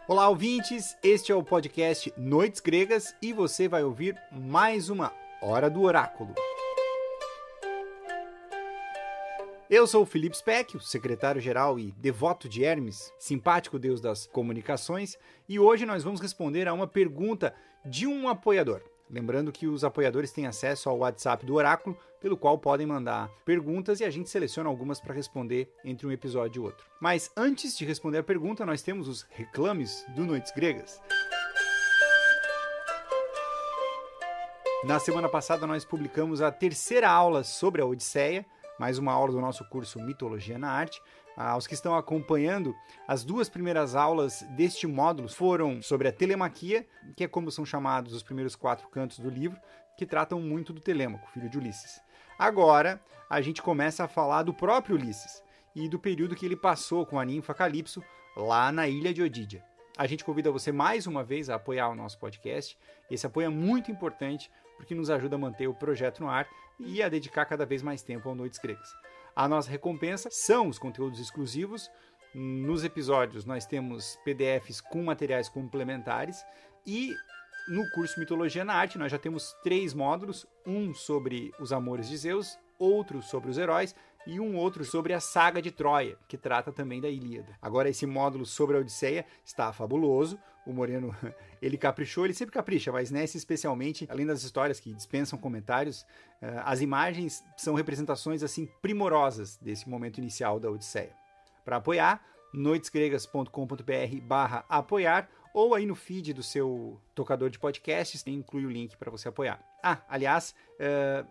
Olá, ouvintes! Este é o podcast Noites Gregas e você vai ouvir mais uma Hora do Oráculo. Eu sou o Felipe Speck, o secretário-geral e devoto de Hermes, simpático deus das comunicações, e hoje nós vamos responder a uma pergunta de um apoiador. Lembrando que os apoiadores têm acesso ao WhatsApp do Oráculo, pelo qual podem mandar perguntas e a gente seleciona algumas para responder entre um episódio e outro. Mas antes de responder a pergunta, nós temos os reclames do Noites Gregas. Na semana passada nós publicamos a terceira aula sobre a Odisseia, mais uma aula do nosso curso Mitologia na Arte. Aos que estão acompanhando, as duas primeiras aulas deste módulo foram sobre a telemaquia, que é como são chamados os primeiros 4 cantos do livro, que tratam muito do Telêmaco, filho de Ulisses. Agora, a gente começa a falar do próprio Ulisses e do período que ele passou com a ninfa Calipso lá na ilha de Odídia. A gente convida você mais uma vez a apoiar o nosso podcast. Esse apoio é muito importante porque nos ajuda a manter o projeto no ar e a dedicar cada vez mais tempo ao Noites Gregas. A nossa recompensa são os conteúdos exclusivos. Nos episódios nós temos PDFs com materiais complementares e no curso Mitologia na Arte nós já temos 3 módulos, um sobre os amores de Zeus, outro sobre os heróis e um outro sobre a saga de Troia, que trata também da Ilíada. Agora esse módulo sobre a Odisseia está fabuloso. O Moreno, ele caprichou, ele sempre capricha, mas nesse especialmente, além das histórias que dispensam comentários, as imagens são representações assim primorosas desse momento inicial da Odisseia. Para apoiar, noitesgregas.com.br/apoiar ou aí no feed do seu tocador de podcasts, inclui o link para você apoiar. Aliás,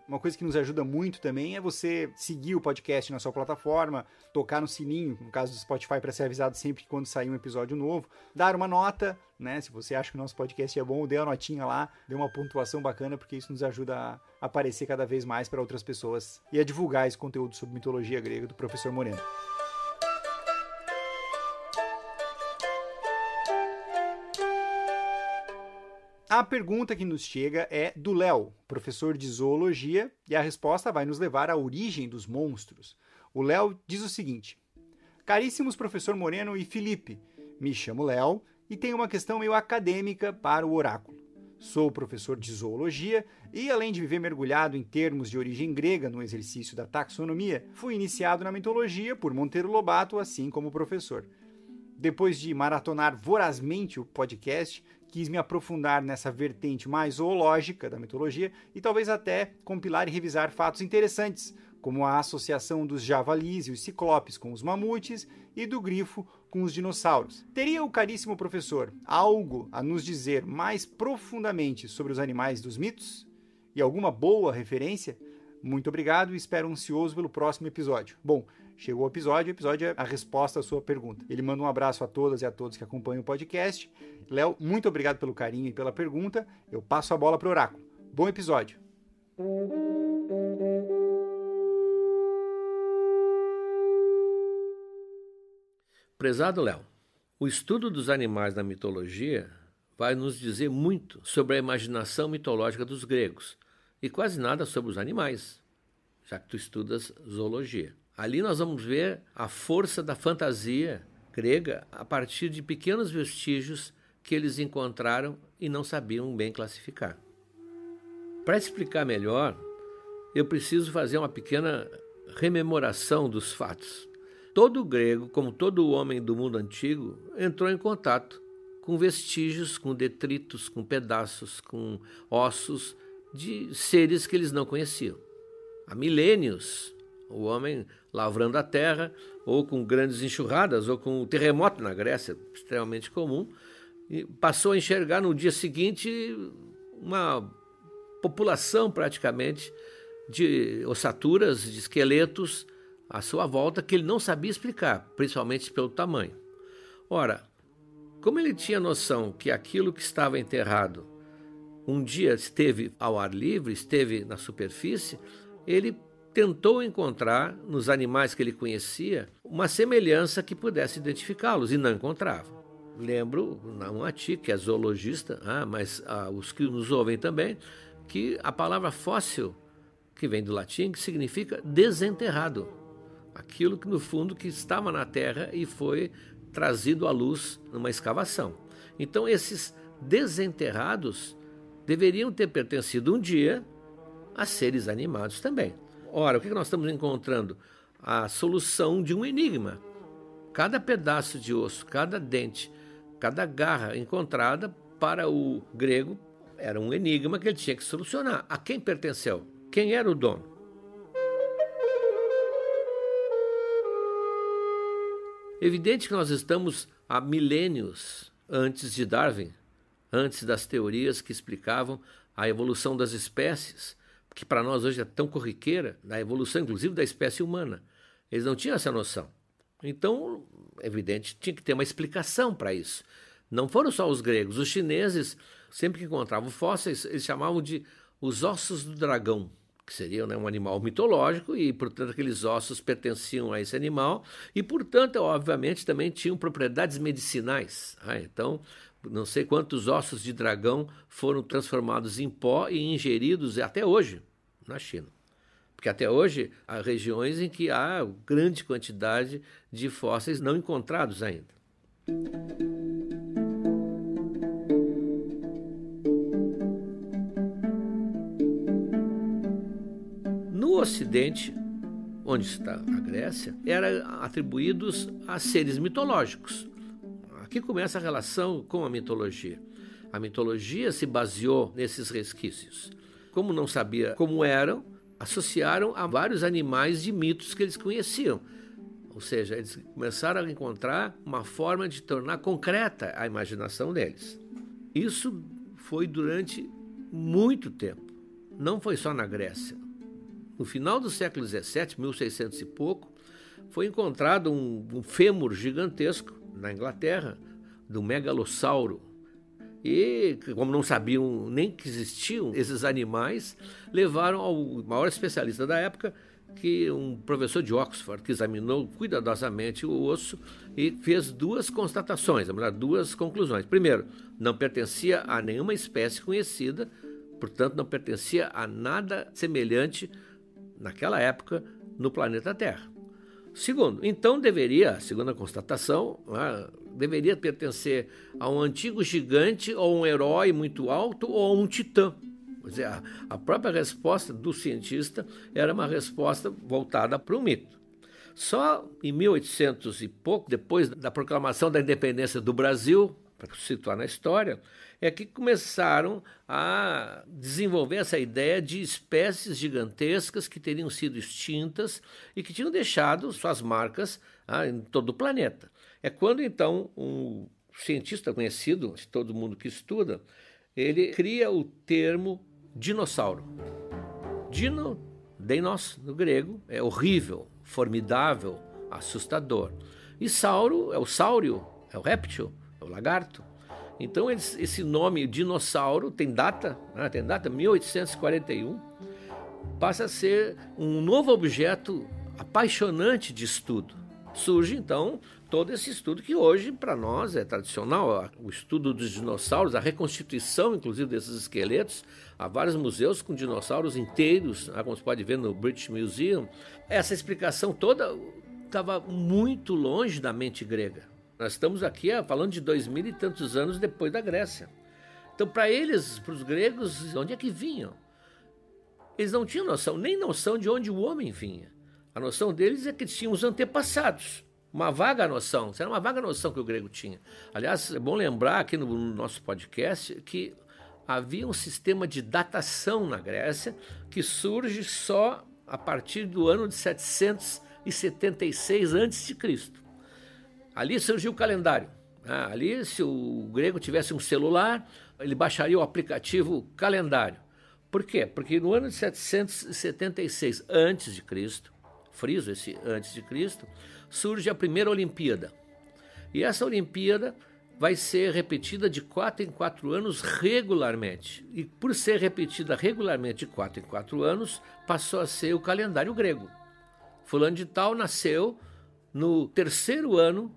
uma coisa que nos ajuda muito também é você seguir o podcast na sua plataforma, tocar no sininho, no caso do Spotify, para ser avisado sempre que quando sair um episódio novo, dar uma nota, né? Se você acha que o nosso podcast é bom, dê a notinha lá, dê uma pontuação bacana, porque isso nos ajuda a aparecer cada vez mais para outras pessoas e a divulgar esse conteúdo sobre mitologia grega do professor Moreno. A pergunta que nos chega é do Léo, professor de zoologia, e a resposta vai nos levar à origem dos monstros. O Léo diz o seguinte: caríssimos professor Moreno e Felipe, me chamo Léo e tenho uma questão meio acadêmica para o oráculo. Sou professor de zoologia e, além de viver mergulhado em termos de origem grega no exercício da taxonomia, fui iniciado na mitologia por Monteiro Lobato, assim como professor. Depois de maratonar vorazmente o podcast, quis me aprofundar nessa vertente mais zoológica da mitologia e talvez até compilar e revisar fatos interessantes, como a associação dos javalis e os ciclopes com os mamutes e do grifo com os dinossauros. Teria o caríssimo professor algo a nos dizer mais profundamente sobre os animais dos mitos? E alguma boa referência? Muito obrigado e espero ansioso pelo próximo episódio. Bom, chegou o episódio é a resposta à sua pergunta. Ele manda um abraço a todas e a todos que acompanham o podcast. Léo, muito obrigado pelo carinho e pela pergunta. Eu passo a bola para o oráculo. Bom episódio. Prezado Léo, o estudo dos animais na mitologia vai nos dizer muito sobre a imaginação mitológica dos gregos e quase nada sobre os animais, já que tu estudas zoologia. Ali nós vamos ver a força da fantasia grega a partir de pequenos vestígios que eles encontraram e não sabiam bem classificar. Para explicar melhor, eu preciso fazer uma pequena rememoração dos fatos. Todo grego, como todo homem do mundo antigo, entrou em contato com vestígios, com detritos, com pedaços, com ossos de seres que eles não conheciam. Há milênios, o homem lavrando a terra, ou com grandes enxurradas, ou com um terremoto na Grécia, extremamente comum, e passou a enxergar no dia seguinte uma população praticamente de ossaturas, de esqueletos à sua volta que ele não sabia explicar, principalmente pelo tamanho. Ora, como ele tinha noção que aquilo que estava enterrado um dia esteve ao ar livre, esteve na superfície, ele tentou encontrar nos animais que ele conhecia uma semelhança que pudesse identificá-los e não encontrava. Lembro, não a ti, que é zoologista, mas os que nos ouvem também, que a palavra fóssil, que vem do latim, que significa desenterrado. Aquilo que, no fundo, que estava na terra e foi trazido à luz numa escavação. Então esses desenterrados deveriam ter pertencido um dia a seres animados também. Ora, o que nós estamos encontrando? A solução de um enigma. Cada pedaço de osso, cada dente, cada garra encontrada para o grego era um enigma que ele tinha que solucionar. A quem pertenceu? Quem era o dono? Evidente que nós estamos há milênios antes de Darwin, antes das teorias que explicavam a evolução das espécies, que para nós hoje é tão corriqueira, da evolução inclusive da espécie humana. Eles não tinham essa noção. Então, é evidente, tinha que ter uma explicação para isso. Não foram só os gregos, os chineses, sempre que encontravam fósseis, eles chamavam de os ossos do dragão, que seria, né, um animal mitológico e, portanto, aqueles ossos pertenciam a esse animal e, portanto, obviamente, também tinham propriedades medicinais. Então, não sei quantos ossos de dragão foram transformados em pó e ingeridos até hoje na China. Porque até hoje há regiões em que há grande quantidade de fósseis não encontrados ainda. No Ocidente, onde está a Grécia, eram atribuídos a seres mitológicos. Aqui começa a relação com a mitologia. A mitologia se baseou nesses resquícios. Como não sabia como eram, associaram a vários animais de mitos que eles conheciam. Ou seja, eles começaram a encontrar uma forma de tornar concreta a imaginação deles. Isso foi durante muito tempo. Não foi só na Grécia. No final do século XVII, 1600 e pouco, foi encontrado um fêmur gigantesco na Inglaterra, do megalossauro. E, como não sabiam nem que existiam esses animais, levaram ao maior especialista da época, que um professor de Oxford, que examinou cuidadosamente o osso e fez duas constatações, duas conclusões. Primeiro, não pertencia a nenhuma espécie conhecida, portanto não pertencia a nada semelhante naquela época no planeta Terra. Segundo, então deveria, segundo a constatação, deveria pertencer a um antigo gigante ou um herói muito alto ou a um titã. Quer dizer, a própria resposta do cientista era uma resposta voltada para o mito. Só em 1800 e pouco, depois da proclamação da independência do Brasil, para se situar na história, é que começaram a desenvolver essa ideia de espécies gigantescas que teriam sido extintas e que tinham deixado suas marcas em todo o planeta. É quando, então, um cientista conhecido, de todo mundo que estuda, ele cria o termo dinossauro. Dino, deinos, no grego, é horrível, formidável, assustador. E sauro é o sáurio, é o réptil, é o lagarto. Então esse nome dinossauro tem data 1841, passa a ser um novo objeto apaixonante de estudo. Surge então todo esse estudo que hoje para nós é tradicional, o estudo dos dinossauros, a reconstituição inclusive desses esqueletos. Há vários museus com dinossauros inteiros, como você pode ver no British Museum. Essa explicação toda estava muito longe da mente grega. Nós estamos aqui falando de 2000 e tantos anos depois da Grécia. Então, para eles, para os gregos, de onde é que vinham? Eles não tinham nem noção de onde o homem vinha. A noção deles é que tinham os antepassados. Uma vaga noção. Era uma vaga noção que o grego tinha. Aliás, é bom lembrar aqui no nosso podcast que havia um sistema de datação na Grécia que surge só a partir do ano de 776 a.C. Ali surgiu o calendário. Ali, se o grego tivesse um celular, ele baixaria o aplicativo calendário. Por quê? Porque no ano de 776 a.C., friso esse antes de Cristo, surge a primeira Olimpíada. E essa Olimpíada vai ser repetida de 4 em 4 anos regularmente. E por ser repetida regularmente de 4 em 4 anos, passou a ser o calendário grego. Fulano de tal nasceu no 3º ano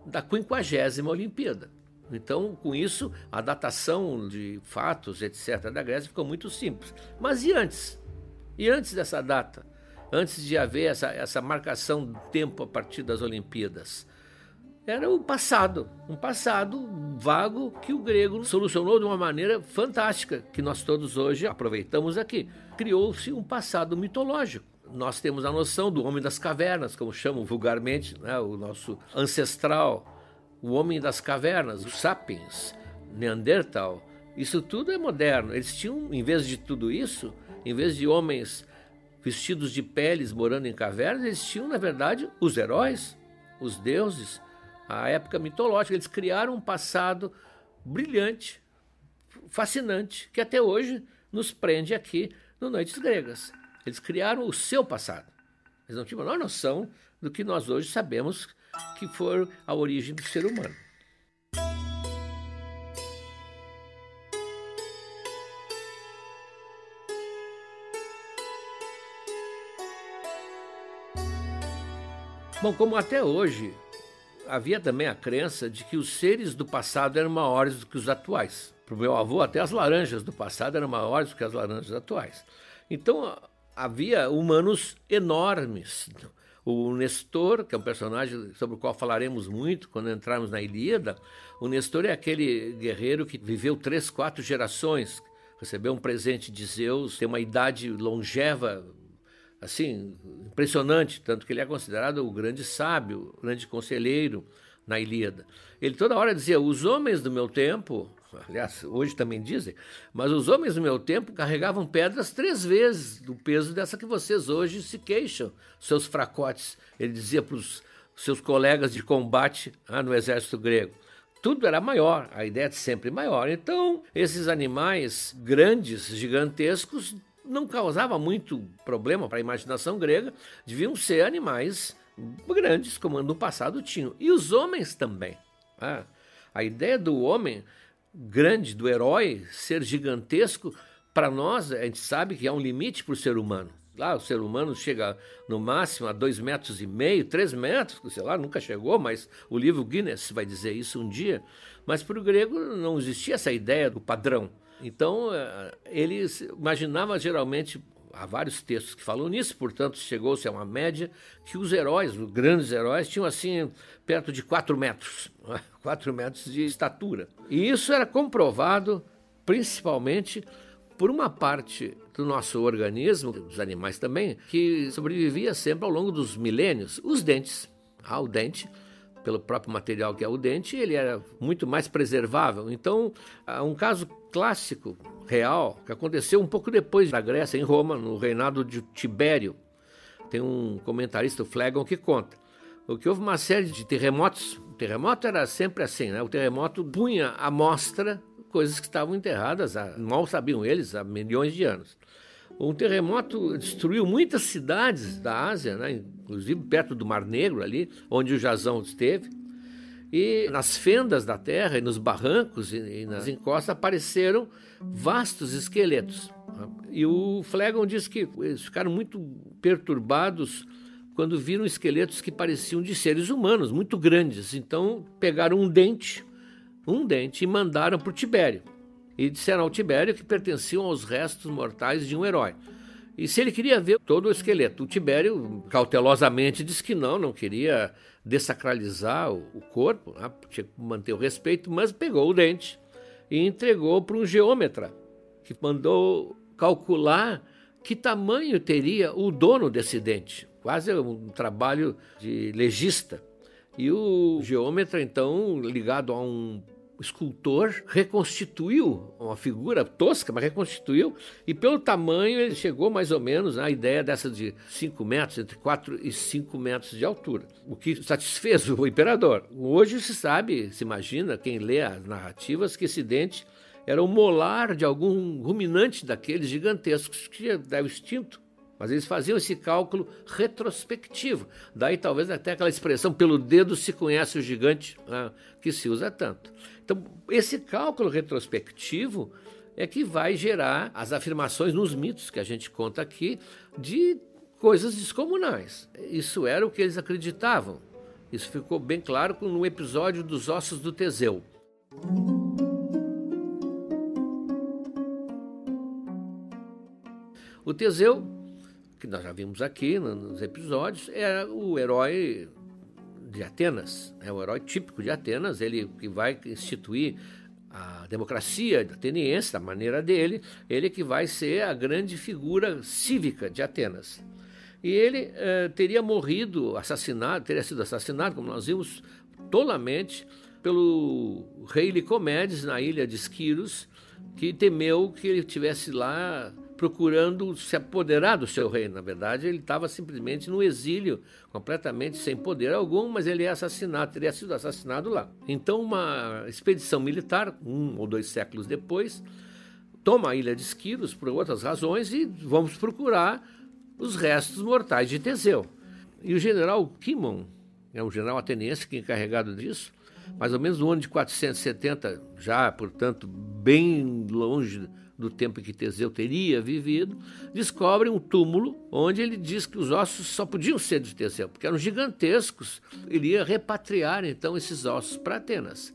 da 50ª Olimpíada. Então, com isso, a datação de fatos, etc., da Grécia ficou muito simples. Mas e antes? E antes dessa data? Antes de haver essa marcação do tempo a partir das Olimpíadas? era o passado, um passado vago que o grego solucionou de uma maneira fantástica, que nós todos hoje aproveitamos aqui. Criou-se um passado mitológico. Nós temos a noção do homem das cavernas, como chamam vulgarmente, né, o nosso ancestral, o homem das cavernas, os sapiens, Neandertal. Isso tudo é moderno. Eles tinham, em vez de tudo isso, em vez de homens vestidos de peles morando em cavernas, eles tinham, na verdade, os heróis, os deuses, a época mitológica. Eles criaram um passado brilhante, fascinante, que até hoje nos prende aqui no Noites Gregas. Eles criaram o seu passado. Eles não tinham a menor noção do que nós hoje sabemos que foi a origem do ser humano. Bom, como até hoje, havia também a crença de que os seres do passado eram maiores do que os atuais. Para o meu avô, até as laranjas do passado eram maiores do que as laranjas atuais. Então, havia humanos enormes. O Nestor, que é um personagem sobre o qual falaremos muito quando entrarmos na Ilíada, o Nestor é aquele guerreiro que viveu 3, 4 gerações, recebeu um presente de Zeus, tem uma idade longeva, assim, impressionante, tanto que ele é considerado o grande sábio, o grande conselheiro na Ilíada. Ele toda hora dizia, os homens do meu tempo, aliás, hoje também dizem, mas os homens do meu tempo carregavam pedras 3 vezes do peso dessa que vocês hoje se queixam, seus fracotes. Ele dizia para os seus colegas de combate no exército grego. Tudo era maior, a ideia de sempre maior. Então, esses animais grandes, gigantescos, não causava muito problema para a imaginação grega, deviam ser animais grandes, como no passado tinham. E os homens também. A ideia do homem grande, do herói, ser gigantesco, para nós, a gente sabe que há um limite para o ser humano. Lá o ser humano chega no máximo a 2,5 metros, 3 metros, sei lá, nunca chegou, mas o livro Guinness vai dizer isso um dia. Mas para o grego não existia essa ideia do padrão. Então, ele imaginava geralmente, há vários textos que falam nisso, portanto, chegou-se a uma média que os heróis, os grandes heróis, tinham assim, perto de 4 metros, 4 metros de estatura. E isso era comprovado principalmente por uma parte do nosso organismo, dos animais também, que sobrevivia sempre ao longo dos milênios, os dentes. O dente, pelo próprio material que é o dente, ele era muito mais preservável. Então, um caso clássico, real, que aconteceu um pouco depois da Grécia, em Roma, no reinado de Tibério. Tem um comentarista, o Flegon, que conta. Que houve uma série de terremotos. O terremoto era sempre assim, né? O terremoto punha à mostra coisas que estavam enterradas, mal sabiam eles, há milhões de anos. Um terremoto destruiu muitas cidades da Ásia, né? Inclusive perto do Mar Negro, ali, onde o Jasão esteve. E nas fendas da terra, e nos barrancos e nas encostas, apareceram vastos esqueletos. E o Flegon diz que eles ficaram muito perturbados quando viram esqueletos que pareciam de seres humanos, muito grandes. Então pegaram um dente e mandaram para o Tibério. E disseram ao Tibério que pertenciam aos restos mortais de um herói. E se ele queria ver todo o esqueleto, o Tibério cautelosamente disse que não queria dessacralizar o corpo, né? Tinha que manter o respeito, mas pegou o dente e entregou para um geômetra, que mandou calcular que tamanho teria o dono desse dente. Quase um trabalho de legista. E o geômetra, então, ligado a um escultor, reconstituiu uma figura tosca, mas reconstituiu, e pelo tamanho ele chegou mais ou menos à ideia dessa de 5 metros, entre 4 e 5 metros de altura, o que satisfez o imperador. Hoje se sabe, se imagina, quem lê as narrativas, que esse dente era o molar de algum ruminante daqueles gigantescos que já deu extinto. Mas eles faziam esse cálculo retrospectivo. Daí talvez até aquela expressão, pelo dedo se conhece o gigante, né, que se usa tanto. Então, esse cálculo retrospectivo é que vai gerar as afirmações nos mitos que a gente conta aqui de coisas descomunais. Isso era o que eles acreditavam. Isso ficou bem claro no episódio dos ossos do Teseu. O Teseu, que nós já vimos aqui nos episódios, era o herói de Atenas, é o herói típico de Atenas, ele que vai instituir a democracia ateniense, da maneira dele, ele que vai ser a grande figura cívica de Atenas. E ele teria sido assassinado, como nós vimos, tolamente, pelo rei Licomedes, na ilha de Esquiros, que temeu que ele estivesse lá procurando se apoderar do seu reino. Na verdade, ele estava simplesmente no exílio, completamente sem poder algum, mas ele teria sido assassinado lá. Então, uma expedição militar, 1 ou 2 séculos depois, toma a ilha de Esquiros por outras razões e vamos procurar os restos mortais de Teseu. E o general Quimon, é um general ateniense que é encarregado disso, mais ou menos no ano de 470, já, portanto, bem longe do tempo em que Teseu teria vivido, descobre um túmulo onde ele diz que os ossos só podiam ser de Teseu, porque eram gigantescos. Ele ia repatriar, então, esses ossos para Atenas.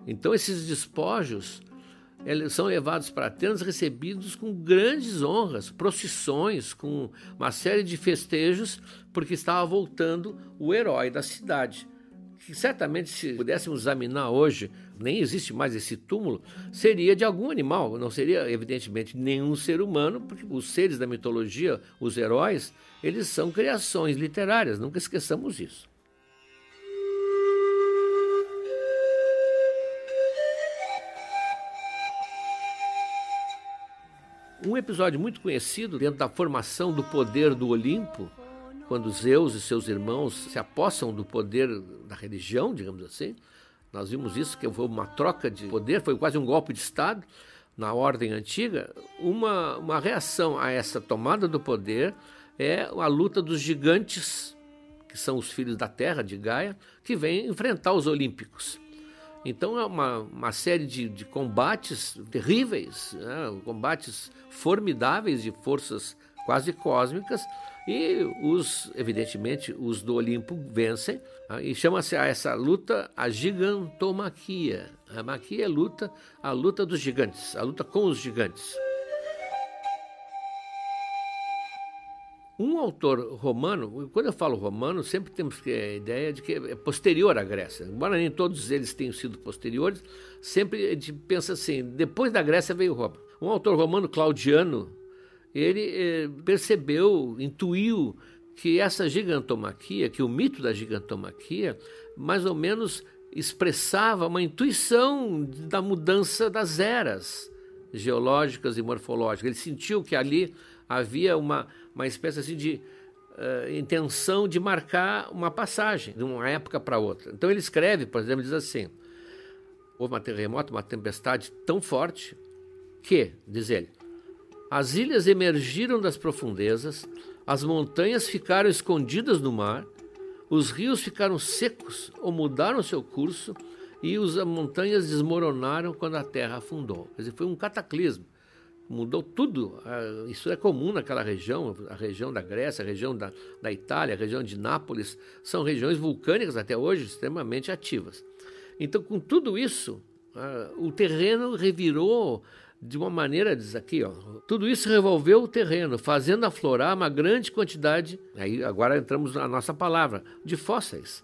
Então, esses despojos eles são levados para Atenas, recebidos com grandes honras, procissões, com uma série de festejos, porque estava voltando o herói da cidade. Que certamente, se pudéssemos examinar hoje, nem existe mais esse túmulo, seria de algum animal, não seria, evidentemente, nenhum ser humano, porque os seres da mitologia, os heróis, eles são criações literárias, nunca esqueçamos isso. Um episódio muito conhecido dentro da formação do poder do Olimpo, quando Zeus e seus irmãos se apossam do poder da religião, digamos assim, nós vimos isso, que foi uma troca de poder, foi quase um golpe de Estado na ordem antiga. Uma reação a essa tomada do poder é a luta dos gigantes, que são os filhos da terra, de Gaia, que vêm enfrentar os olímpicos. Então é uma série de combates terríveis, né? Combates formidáveis de forças quase cósmicas, e evidentemente, os do Olimpo vencem, e chama-se a essa luta a gigantomaquia. A maquia é a luta dos gigantes, a luta com os gigantes. Um autor romano, quando eu falo romano, sempre temos a ideia de que é posterior à Grécia. Embora nem todos eles tenham sido posteriores, sempre a gente pensa assim, depois da Grécia veio Roma. Um autor romano, Claudiano, ele percebeu, intuiu que essa gigantomaquia, que o mito da gigantomaquia, mais ou menos expressava uma intuição da mudança das eras geológicas e morfológicas. Ele sentiu que ali havia uma espécie assim de intenção de marcar uma passagem de uma época para outra. Então ele escreve, por exemplo, diz assim: houve um terremoto, uma tempestade tão forte que, diz ele, as ilhas emergiram das profundezas, as montanhas ficaram escondidas no mar, os rios ficaram secos ou mudaram seu curso e as montanhas desmoronaram quando a terra afundou. Quer dizer, foi um cataclismo. Mudou tudo. Isso é comum naquela região, a região da Grécia, a região da Itália, a região de Nápoles, são regiões vulcânicas até hoje extremamente ativas. Então, com tudo isso, o terreno revirou de uma maneira, diz aqui, tudo isso revolveu o terreno, fazendo aflorar uma grande quantidade, aí agora entramos na nossa palavra, de fósseis.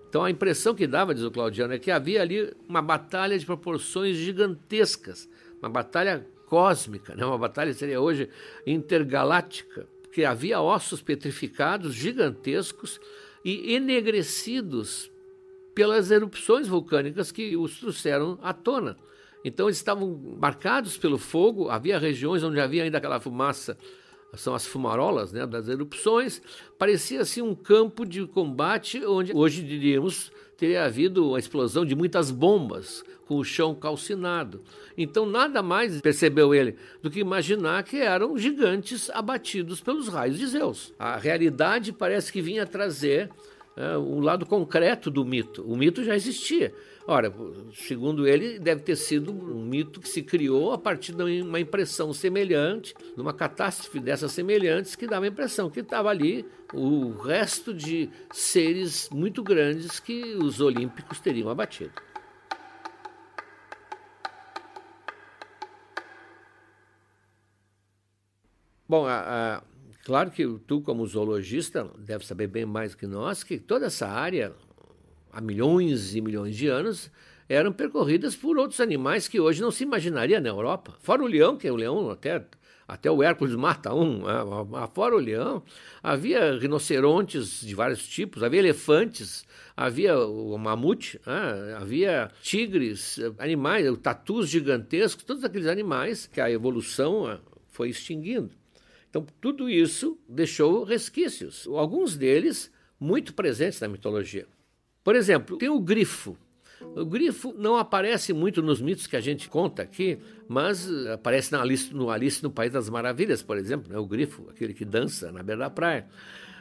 Então a impressão que dava, diz o Claudiano, é que havia ali uma batalha de proporções gigantescas, uma batalha cósmica, né? Uma batalha seria hoje intergaláctica, porque havia ossos petrificados gigantescos e enegrecidos pelas erupções vulcânicas que os trouxeram à tona. Então eles estavam marcados pelo fogo, havia regiões onde havia ainda aquela fumaça, são as fumarolas, né, das erupções. Parecia assim um campo de combate onde hoje diríamos teria havido uma explosão de muitas bombas com o chão calcinado. Então nada mais, percebeu ele, do que imaginar que eram gigantes abatidos pelos raios de Zeus. A realidade parece que vinha trazer um lado concreto do mito. O mito já existia. Ora, segundo ele, deve ter sido um mito que se criou a partir de uma impressão semelhante, de uma catástrofe dessas semelhantes, que dava a impressão que estava ali o resto de seres muito grandes que os olímpicos teriam abatido. Bom, claro que tu, como zoologista, deve saber bem mais que nós que toda essa área há milhões e milhões de anos, eram percorridas por outros animais que hoje não se imaginaria na Europa. Fora o leão, que é o leão até o Hércules mata um. Fora o leão, havia rinocerontes de vários tipos, havia elefantes, havia o mamute, havia tigres, animais, tatus gigantescos, todos aqueles animais que a evolução foi extinguindo. Então, tudo isso deixou resquícios, alguns deles muito presentes na mitologia. Por exemplo, tem o grifo. O grifo não aparece muito nos mitos que a gente conta aqui, mas aparece no Alice no País das Maravilhas, por exemplo, né? O grifo, aquele que dança na beira da praia.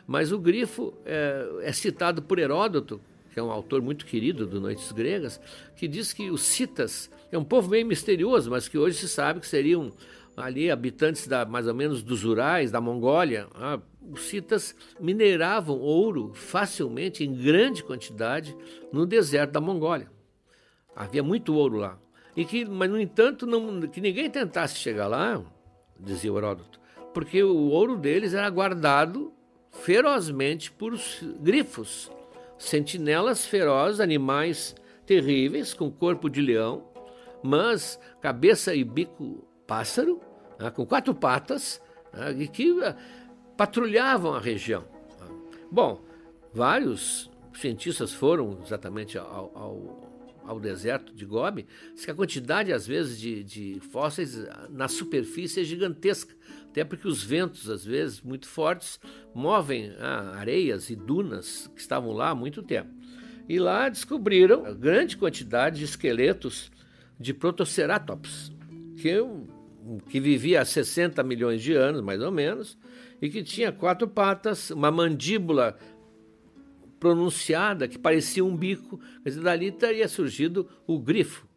Mas o grifo é citado por Heródoto, que é um autor muito querido do Noites Gregas, que diz que os citas é um povo meio misterioso, mas que hoje se sabe que seriam ali habitantes mais ou menos dos Urais, da Mongólia. Os citas mineravam ouro facilmente, em grande quantidade, no deserto da Mongólia. Havia muito ouro lá. Mas, no entanto, que ninguém tentasse chegar lá, dizia Heródoto, porque o ouro deles era guardado ferozmente por grifos, sentinelas ferozes, animais terríveis, com corpo de leão, mas cabeça e bico pássaro, com 4 patas, e que patrulhavam a região. Bom, vários cientistas foram exatamente ao deserto de Gobi, que a quantidade, às vezes, de fósseis na superfície é gigantesca, até porque os ventos, às vezes, muito fortes, movem areias e dunas que estavam lá há muito tempo. E lá descobriram a grande quantidade de esqueletos de Protoceratops, que vivia há 60 milhões de anos, mais ou menos, e que tinha 4 patas, uma mandíbula pronunciada que parecia um bico. Quer dizer, dali teria surgido o grifo.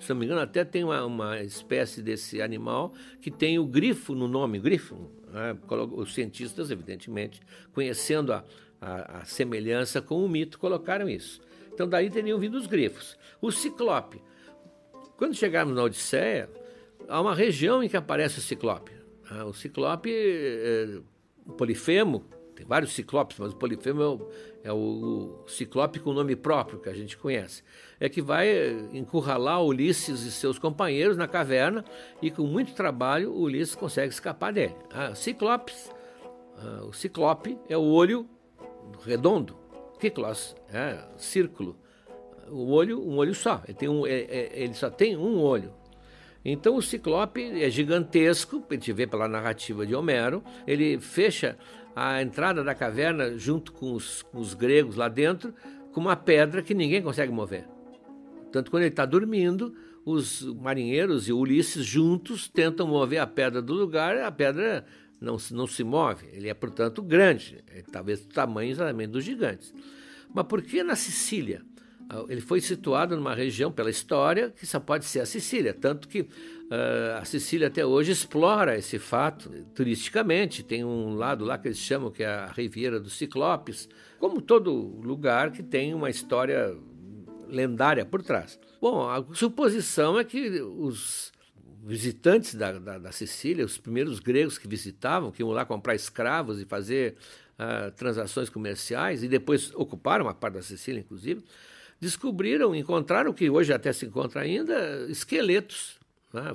Se não me engano, até tem uma espécie desse animal que tem o grifo no nome, grifo. Os cientistas, evidentemente, conhecendo a semelhança com o mito, colocaram isso. Então, daí teriam vindo os grifos. O ciclope. Quando chegarmos na Odisseia, há uma região em que aparece o ciclope. O ciclope, o Polifemo, tem vários ciclopes, mas o Polifemo é o ciclope com nome próprio que a gente conhece. É que vai encurralar Ulisses e seus companheiros na caverna e com muito trabalho o Ulisses consegue escapar dele. O ciclope é o olho redondo, kyklos, círculo. Um olho só, ele só tem um olho. Então o ciclope é gigantesco, a gente vê pela narrativa de Homero, ele fecha a entrada da caverna junto com os gregos lá dentro, com uma pedra que ninguém consegue mover. Tanto quando ele está dormindo, os marinheiros e Ulisses juntos tentam mover a pedra do lugar, a pedra não se move, ele é, portanto, grande, talvez do tamanho exatamente dos gigantes. Mas por que na Sicília? Ele foi situado numa região, pela história, que só pode ser a Sicília, tanto que a Sicília até hoje explora esse fato turisticamente. Tem um lado lá que eles chamam que é a Riviera dos Ciclopes, como todo lugar que tem uma história lendária por trás. Bom, a suposição é que os visitantes da Sicília, os primeiros gregos que visitavam, que iam lá comprar escravos e fazer transações comerciais, e depois ocuparam uma parte da Sicília, inclusive, encontraram, que hoje até se encontra ainda, esqueletos,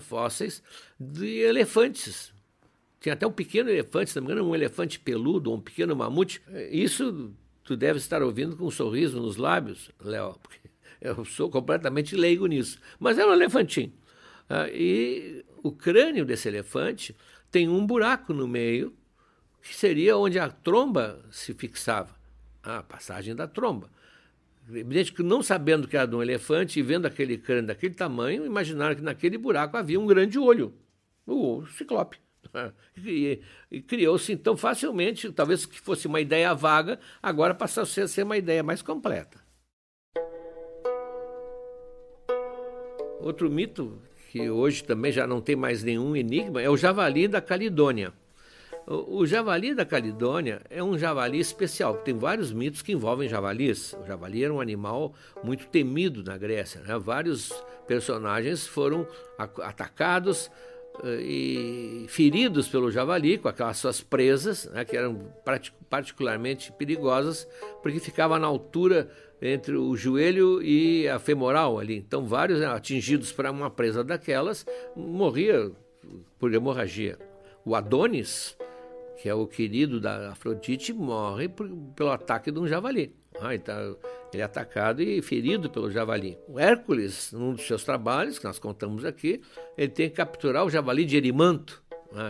fósseis de elefantes. Tinha até um pequeno elefante, se não me engano, um elefante peludo, um pequeno mamute. Isso tu deve estar ouvindo com um sorriso nos lábios, Léo, porque eu sou completamente leigo nisso. Mas era um elefantinho. E o crânio desse elefante tem um buraco no meio, que seria onde a tromba se fixava, a passagem da tromba. Evidente que não sabendo que era de um elefante e vendo aquele crânio daquele tamanho, imaginaram que naquele buraco havia um grande olho, o ciclope. E criou-se então facilmente, talvez que fosse uma ideia vaga, agora passou a ser uma ideia mais completa. Outro mito, que hoje também já não tem mais nenhum enigma, é o javali da Calidônia. O javali da Calidônia é um javali especial. Tem vários mitos que envolvem javalis. O javali era um animal muito temido na Grécia, Vários personagens foram atacados e feridos pelo javali, com aquelas suas presas, né, que eram particularmente perigosas, porque ficava na altura entre o joelho e a femoral ali. Então, vários atingidos por uma presa daquelas morria por hemorragia. O Adonis, que é o querido da Afrodite, morre pelo ataque de um javali. Então, ele é atacado e ferido pelo javali. O Hércules, num dos seus trabalhos, que nós contamos aqui, ele tem que capturar o javali de Erimanto,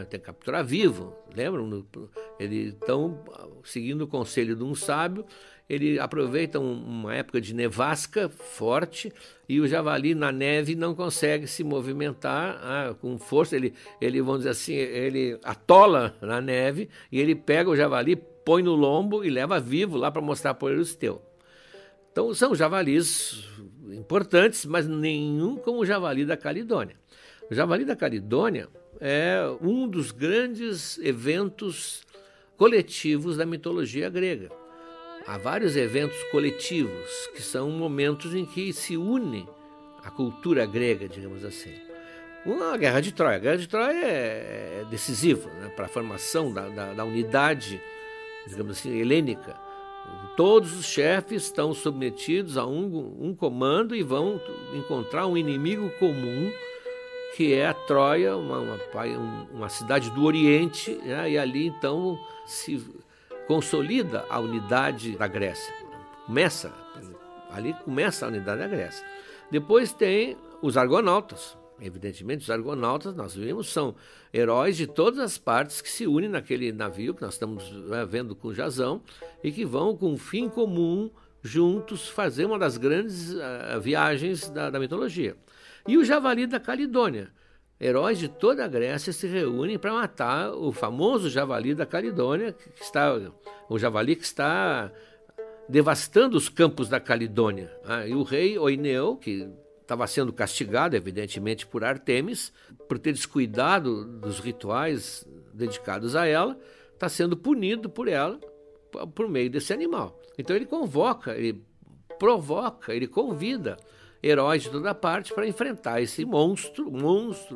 tem que capturar vivo, lembram? Então, seguindo o conselho de um sábio, ele aproveita uma época de nevasca forte e o javali na neve não consegue se movimentar com força. Ele, vamos dizer assim, ele atola na neve e ele pega o javali, põe no lombo e leva vivo lá para mostrar para o Euristeu. Então são javalis importantes, mas nenhum como o javali da Calidônia. O javali da Calidônia é um dos grandes eventos coletivos da mitologia grega. Há vários eventos coletivos que são momentos em que se une a cultura grega, digamos assim. A Guerra de Troia. A Guerra de Troia é decisiva, né, para a formação da unidade, digamos assim, helênica. Todos os chefes estão submetidos a um comando e vão encontrar um inimigo comum, que é a Troia, uma cidade do Oriente, né, e ali então se consolida a unidade da Grécia. Ali começa a unidade da Grécia. Depois tem os argonautas. Evidentemente, os argonautas, nós vimos, são heróis de todas as partes que se unem naquele navio que nós estamos vendo com Jasão e que vão com um fim comum, juntos, fazer uma das grandes viagens da mitologia. E o javali da Calidônia. Heróis de toda a Grécia se reúnem para matar o famoso javali da Calidônia, o javali que está devastando os campos da Calidônia. E o rei Oineu, que estava sendo castigado, evidentemente, por Artemis, por ter descuidado dos rituais dedicados a ela, está sendo punido por ela por meio desse animal. Então ele convoca, ele provoca, ele convida heróis de toda parte para enfrentar esse monstro,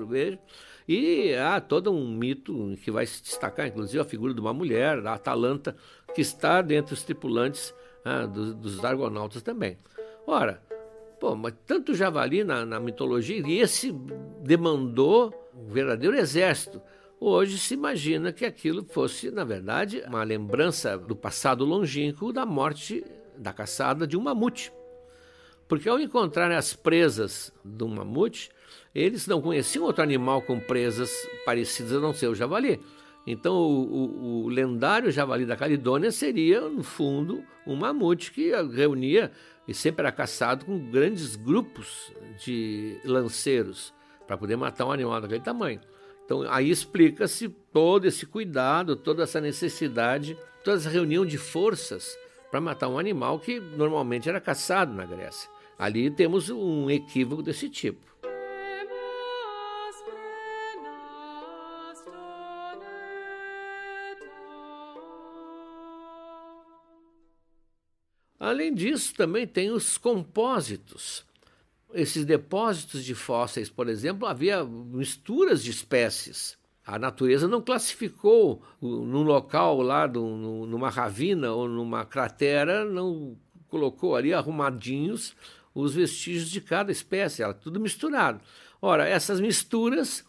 veja. E há todo um mito que vai se destacar, inclusive a figura de uma mulher, a Atalanta, que está dentre os tripulantes dos argonautas também. Ora, mas tanto javali na mitologia, e esse demandou um verdadeiro exército. Hoje se imagina que aquilo fosse, na verdade, uma lembrança do passado longínquo da morte, da caçada de um mamute. Porque ao encontrar as presas do mamute, eles não conheciam outro animal com presas parecidas a não ser o javali. Então o lendário javali da Calidônia seria, no fundo, um mamute que reunia e sempre era caçado com grandes grupos de lanceiros para poder matar um animal daquele tamanho. Então aí explica-se todo esse cuidado, toda essa necessidade, toda essa reunião de forças para matar um animal que normalmente era caçado na Grécia. Ali temos um equívoco desse tipo. Além disso, também tem os compósitos. Esses depósitos de fósseis, por exemplo, havia misturas de espécies. A natureza não classificou num local lá, numa ravina ou numa cratera, não colocou ali arrumadinhos os vestígios de cada espécie, era tudo misturado. Ora, essas misturas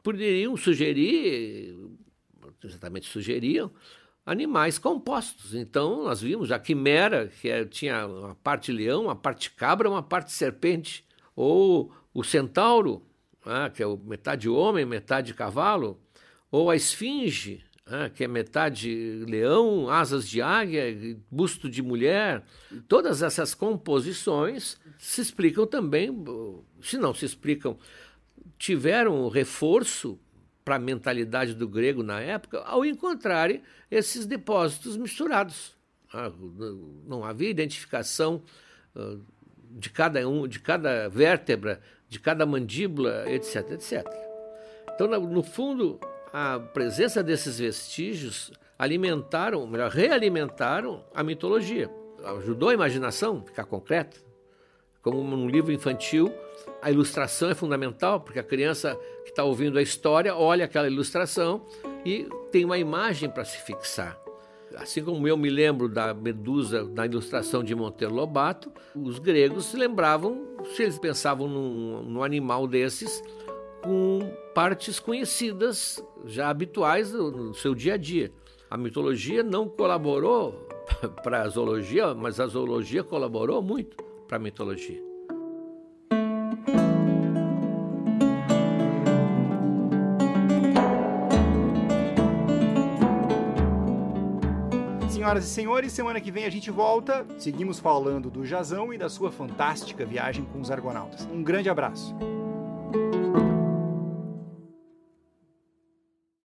poderiam sugeriam animais compostos. Então, nós vimos a quimera, que tinha uma parte leão, uma parte cabra, uma parte serpente. Ou o centauro, que é metade homem, metade cavalo. Ou a esfinge, que é metade leão, asas de águia, busto de mulher. Todas essas composições se explicam também, se não se explicam, tiveram reforço para a mentalidade do grego na época ao encontrarem esses depósitos misturados. Não havia identificação de cada vértebra, de cada mandíbula, etc, etc. Então, no fundo, a presença desses vestígios realimentaram a mitologia. Ajudou a imaginação a ficar concreta. Como num livro infantil, a ilustração é fundamental, porque a criança que está ouvindo a história olha aquela ilustração e tem uma imagem para se fixar. Assim como eu me lembro da Medusa na ilustração de Monteiro Lobato, os gregos se lembravam, se eles pensavam num animal desses, com partes conhecidas, já habituais no seu dia a dia. A mitologia não colaborou para a zoologia, mas a zoologia colaborou muito para a mitologia. Senhoras e senhores, semana que vem a gente volta. Seguimos falando do Jazão e da sua fantástica viagem com os Argonautas. Um grande abraço.